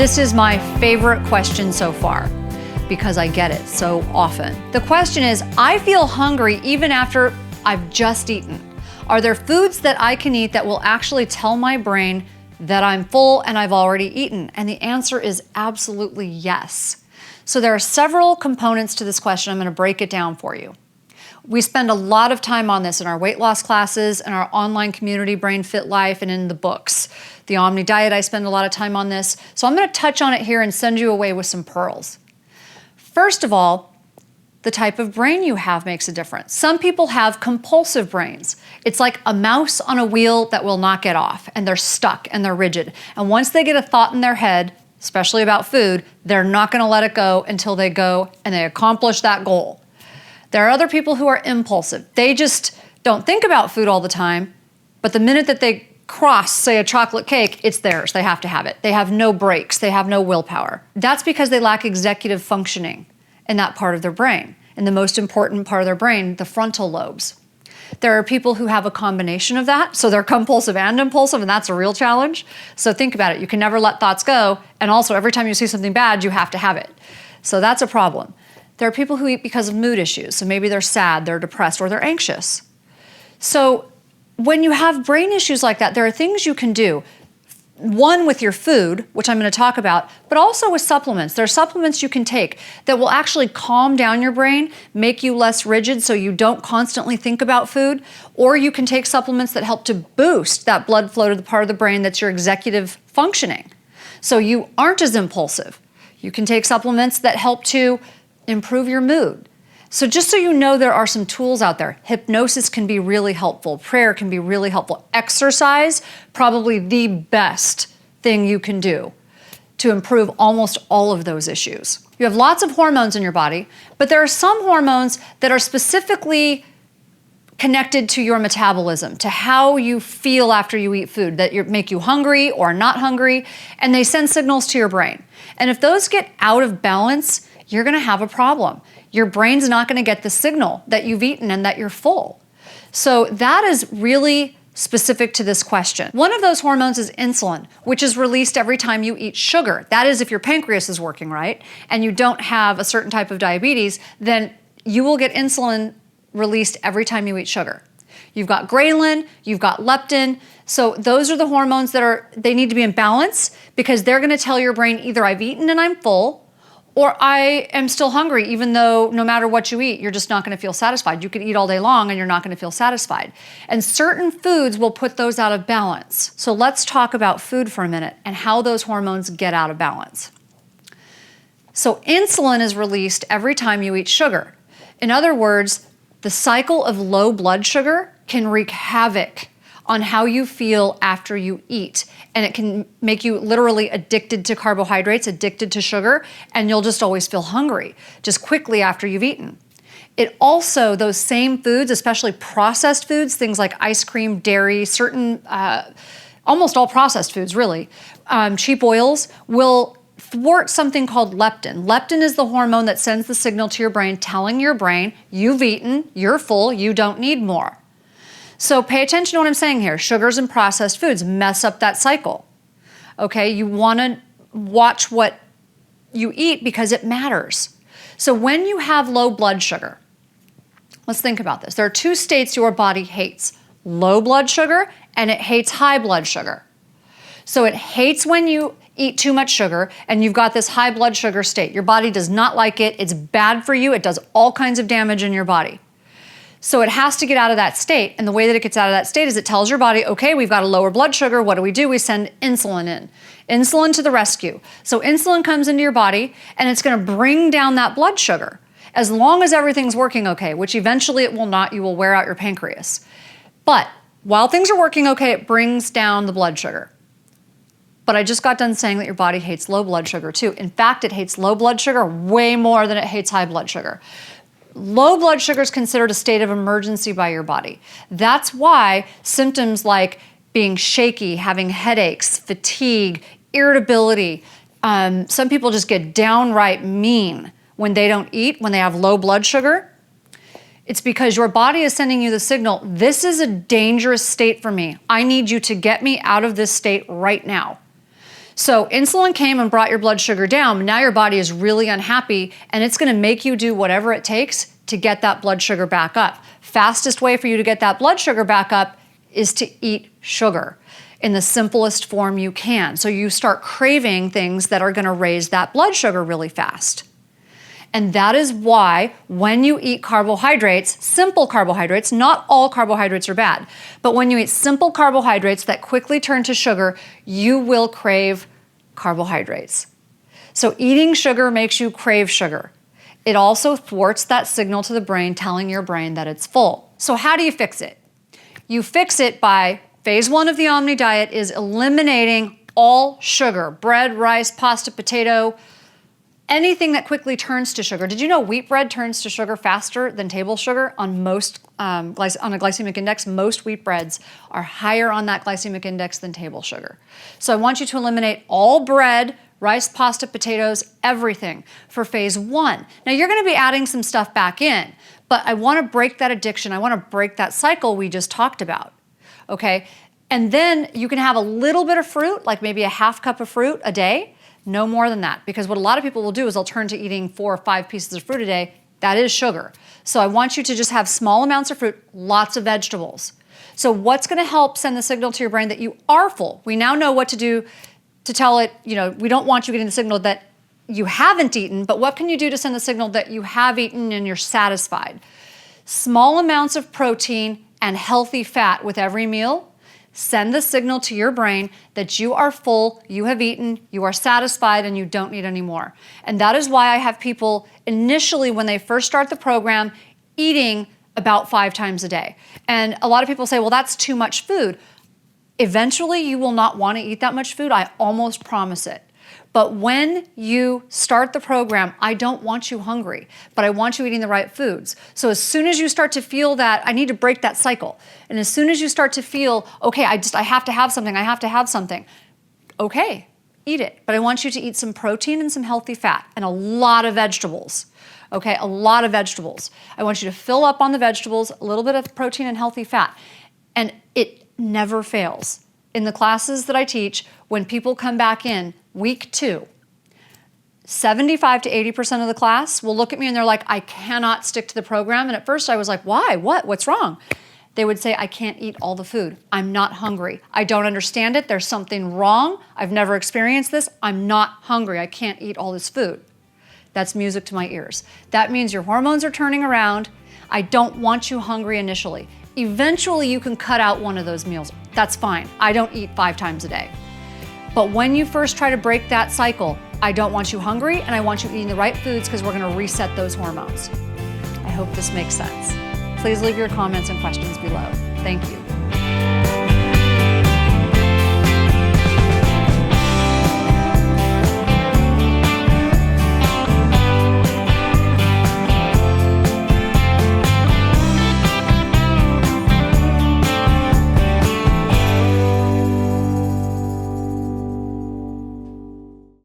This is my favorite question so far because I get it so often. The question is, I feel hungry even after I've just eaten. Are there foods that I can eat that will actually tell my brain that I'm full and I've already eaten? And the answer is absolutely yes. So there are several components to this question. I'm going to break it down for you. We spend a lot of time on this in our weight loss classes, in our online community, Brain Fit Life, and in the books. The Omni Diet, I spend a lot of time on this. So I'm going to touch on it here and send you away with some pearls. First of all, the type of brain you have makes a difference. Some people have compulsive brains. It's like a mouse on a wheel that will not get off, and they're stuck and they're rigid. And once they get a thought in their head, especially about food, they're not going to let it go until they go and they accomplish that goal. There are other people who are impulsive. They just don't think about food all the time, but the minute that they cross, say, a chocolate cake, it's theirs. They have to have it. They have no breaks. They have no willpower. That's because they lack executive functioning in that part of their brain, in the most important part of their brain, the frontal lobes. There are people who have a combination of that, so they're compulsive and impulsive, and that's a real challenge. So think about it. You can never let thoughts go, and also every time you see something bad, you have to have it. So that's a problem. There are people who eat because of mood issues. So maybe they're sad, they're depressed, or they're anxious. So when you have brain issues like that, there are things you can do. One, with your food, which I'm going to talk about, but also with supplements. There are supplements you can take that will actually calm down your brain, make you less rigid so you don't constantly think about food. Or you can take supplements that help to boost that blood flow to the part of the brain that's your executive functioning. So you aren't as impulsive. You can take supplements that help to improve your mood. So just so you know, there are some tools out there. Hypnosis can be really helpful. Prayer can be really helpful. Exercise, probably the best thing you can do to improve almost all of those issues. You have lots of hormones in your body, but there are some hormones that are specifically connected to your metabolism, to how you feel after you eat food, that make you hungry or not hungry, and they send signals to your brain. And if those get out of balance, you're going to have a problem. Your brain's not going to get the signal that you've eaten and that you're full. So that is really specific to this question. One of those hormones is insulin, which is released every time you eat sugar. That is, if your pancreas is working right and you don't have a certain type of diabetes, then you will get insulin released every time you eat sugar. You've got ghrelin, you've got leptin. So those are the hormones they need to be in balance, because they're going to tell your brain either I've eaten and I'm full, or I am still hungry, even though no matter what you eat, you're just not going to feel satisfied. You could eat all day long and you're not going to feel satisfied. And certain foods will put those out of balance. So let's talk about food for a minute and how those hormones get out of balance. So insulin is released every time you eat sugar. In other words, the cycle of low blood sugar can wreak havoc on how you feel after you eat. And it can make you literally addicted to carbohydrates, addicted to sugar, and you'll just always feel hungry just quickly after you've eaten. It also, those same foods, especially processed foods, things like ice cream, dairy, certain, almost all processed foods really, cheap oils, will thwart something called leptin. Leptin is the hormone that sends the signal to your brain telling your brain, you've eaten, you're full, you don't need more. So pay attention to what I'm saying here. Sugars and processed foods mess up that cycle. Okay, you want to watch what you eat because it matters. So when you have low blood sugar, let's think about this. There are two states your body hates: low blood sugar and it hates high blood sugar. So it hates when you eat too much sugar and you've got this high blood sugar state. Your body does not like it. It's bad for you. It does all kinds of damage in your body. So it has to get out of that state. And the way that it gets out of that state is it tells your body, okay, we've got a lower blood sugar. What do? We send insulin in. Insulin to the rescue. So insulin comes into your body and it's going to bring down that blood sugar. As long as everything's working okay, which eventually it will not, you will wear out your pancreas. But while things are working okay, it brings down the blood sugar. But I just got done saying that your body hates low blood sugar too. In fact, it hates low blood sugar way more than it hates high blood sugar. Low blood sugar is considered a state of emergency by your body. That's why symptoms like being shaky, having headaches, fatigue, irritability, some people just get downright mean when they don't eat, when they have low blood sugar. It's because your body is sending you the signal, this is a dangerous state for me. I need you to get me out of this state right now. So insulin came and brought your blood sugar down, but now your body is really unhappy and it's gonna make you do whatever it takes to get that blood sugar back up. Fastest way for you to get that blood sugar back up is to eat sugar in the simplest form you can. So you start craving things that are gonna raise that blood sugar really fast. And that is why when you eat carbohydrates, simple carbohydrates, not all carbohydrates are bad, but when you eat simple carbohydrates that quickly turn to sugar, you will crave carbohydrates. So eating sugar makes you crave sugar. It also thwarts that signal to the brain telling your brain that it's full. So how do you fix it? You fix it by phase 1 of the Omni diet is eliminating all sugar, bread, rice, pasta, potato, anything that quickly turns to sugar. Did you know wheat bread turns to sugar faster than table sugar on most, on a glycemic index? Most wheat breads are higher on that glycemic index than table sugar. So I want you to eliminate all bread, rice, pasta, potatoes, everything for phase 1. Now you're gonna be adding some stuff back in, but I wanna break that addiction. I wanna break that cycle we just talked about, okay? And then you can have a little bit of fruit, like maybe a half cup of fruit a day. No more than that, because what a lot of people will do is they'll turn to eating 4 or 5 pieces of fruit a day. That is sugar. So I want you to just have small amounts of fruit, lots of vegetables. So what's gonna help send the signal to your brain that you are full? We now know what to do to tell it, we don't want you getting the signal that you haven't eaten, but what can you do to send the signal that you have eaten and you're satisfied? Small amounts of protein and healthy fat with every meal send the signal to your brain that you are full, you have eaten, you are satisfied, and you don't need any more. And that is why I have people initially, when they first start the program, eating about 5 times a day. And a lot of people say, well, that's too much food. Eventually, you will not want to eat that much food. I almost promise it. But when you start the program, I don't want you hungry, but I want you eating the right foods. So as soon as you start to feel that, I need to break that cycle. And as soon as you start to feel, okay, I have to have something, okay, eat it. But I want you to eat some protein and some healthy fat and a lot of vegetables. Okay, a lot of vegetables. I want you to fill up on the vegetables, a little bit of protein and healthy fat. And it never fails. In the classes that I teach, when people come back in week 2, 75 to 80% of the class will look at me and they're like, I cannot stick to the program. And at first I was like, why? What's wrong? They would say, I can't eat all the food. I'm not hungry. I don't understand it. There's something wrong. I've never experienced this. I'm not hungry. I can't eat all this food. That's music to my ears. That means your hormones are turning around. I don't want you hungry initially. Eventually you can cut out one of those meals. That's fine. I don't eat 5 times a day. But when you first try to break that cycle, I don't want you hungry and I want you eating the right foods because we're gonna reset those hormones. I hope this makes sense. Please leave your comments and questions below. Thank you.